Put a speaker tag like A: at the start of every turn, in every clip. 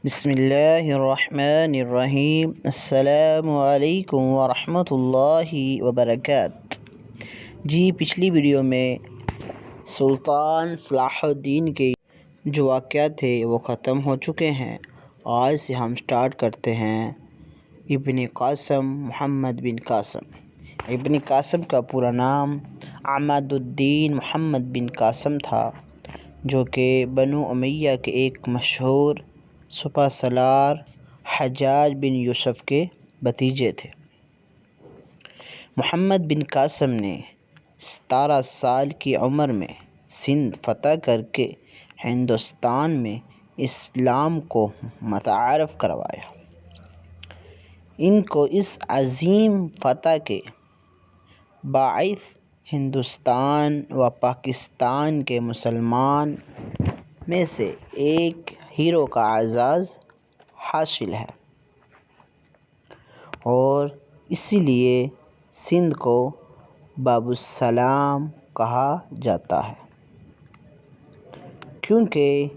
A: بسم اللہ الرحمن الرحیم۔ السلام علیکم ورحمۃ اللہ وبرکاتہ۔ جی پچھلی ویڈیو میں سلطان صلاح الدین کے جو واقعات تھے وہ ختم ہو چکے ہیں۔ آج سے ہم سٹارٹ کرتے ہیں ابن قاسم محمد بن قاسم۔ ابن قاسم کا پورا نام عماد الدین محمد بن قاسم تھا، جو کہ بنو امیہ کے ایک مشہور سپہ سالار حجاج بن یوسف کے بھتیجے تھے۔ محمد بن قاسم نے 17 سال کی عمر میں سندھ فتح کر کے ہندوستان میں اسلام کو متعارف کروایا۔ ان کو اس عظیم فتح کے باعث ہندوستان و پاکستان کے مسلمان میں سے ایک ہیرو کا اعزاز حاصل ہے، اور اسی لیے سندھ کو باب السلام کہا جاتا ہے، کیونکہ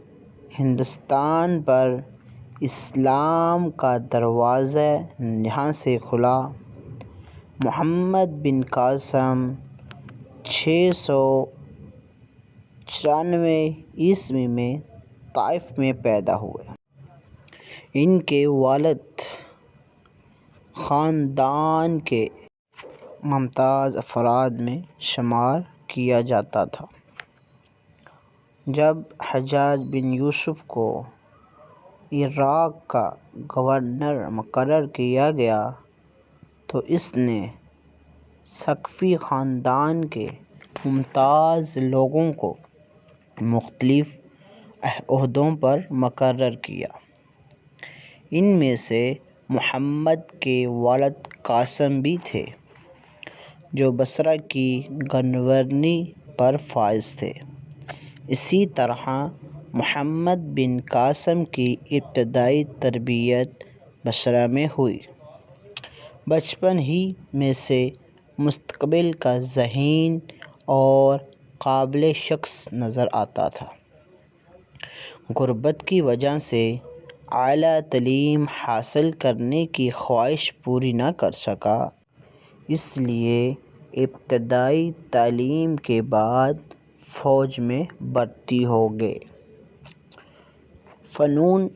A: ہندوستان پر اسلام کا دروازہ یہاں سے کھلا۔ محمد بن قاسم 694 عیسوی میں طائف میں پیدا ہوئے۔ ان کے والد خاندان کے ممتاز افراد میں شمار کیا جاتا تھا۔ جب حجاج بن یوسف کو عراق کا گورنر مقرر کیا گیا تو اس نے ثقفی خاندان کے ممتاز لوگوں کو مختلف عہدوں پر مقرر کیا۔ ان میں سے محمد کے والد قاسم بھی تھے، جو بصرہ کی گورنری پر فائز تھے۔ اسی طرح محمد بن قاسم کی ابتدائی تربیت بصرہ میں ہوئی۔ بچپن ہی میں سے مستقبل کا ذہین اور قابل شخص نظر آتا تھا۔ غربت کی وجہ سے اعلیٰ تعلیم حاصل کرنے کی خواہش پوری نہ کر سکا، اس لیے ابتدائی تعلیم کے بعد فوج میں بھرتی ہو گئے۔ فنون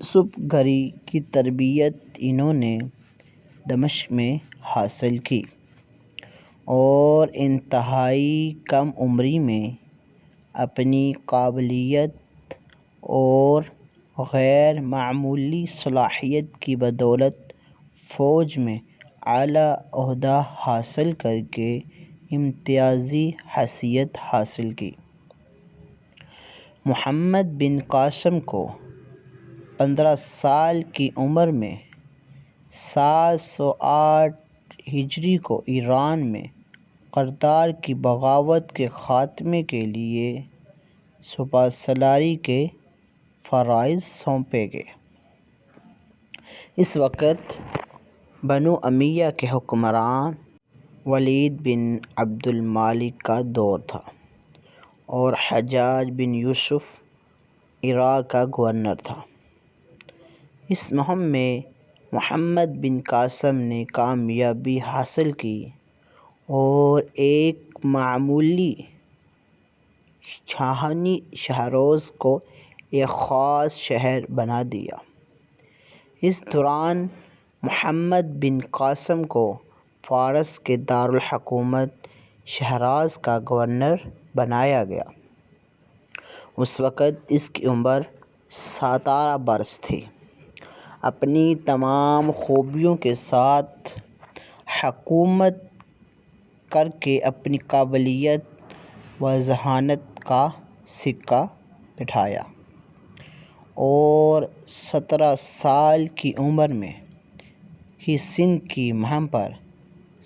A: صوف گری کی تربیت انہوں نے دمشق میں حاصل کی، اور انتہائی کم عمری میں اپنی قابلیت اور غیر معمولی صلاحیت کی بدولت فوج میں اعلیٰ عہدہ حاصل کر کے امتیازی حیثیت حاصل کی۔ محمد بن قاسم کو 15 سال کی عمر میں 708 ہجری کو ایران میں قاجار کی بغاوت کے خاتمے کے لیے سپہ سالاری کے فرائض سونپے گئے۔ اس وقت بنو امیہ کے حکمران ولید بن عبد الملک کا دور تھا، اور حجاج بن یوسف عراق کا گورنر تھا۔ اس مہم میں محمد بن قاسم نے کامیابی حاصل کی اور ایک معمولی چھاؤنی شہروز کو ایک خاص شہر بنا دیا۔ اس دوران محمد بن قاسم کو فارس کے دارالحکومت شیراز کا گورنر بنایا گیا۔ اس وقت اس کی عمر 17 برس تھی۔ اپنی تمام خوبیوں کے ساتھ حکومت کر کے اپنی قابلیت و ذہانت کا سکہ بٹھایا، اور 17 سال کی عمر میں ہی سندھ کی مہم پر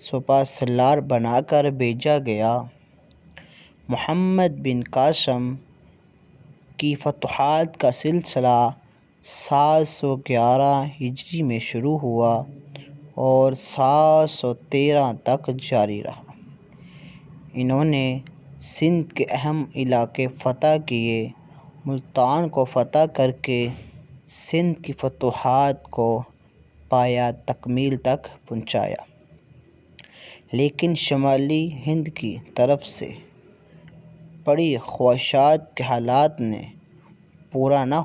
A: سپہ سالار بنا کر بھیجا گیا۔ محمد بن قاسم کی فتوحات کا سلسلہ 711 ہجری میں شروع ہوا اور 713 تک جاری رہا۔ انہوں نے سندھ کے اہم علاقے فتح کیے۔ ملتان کو فتح کر کے سندھ کی فتوحات کو پایا تکمیل تک پہنچایا، لیکن شمالی ہند کی طرف سے بڑی خواہشات کے حالات نے پورا نہ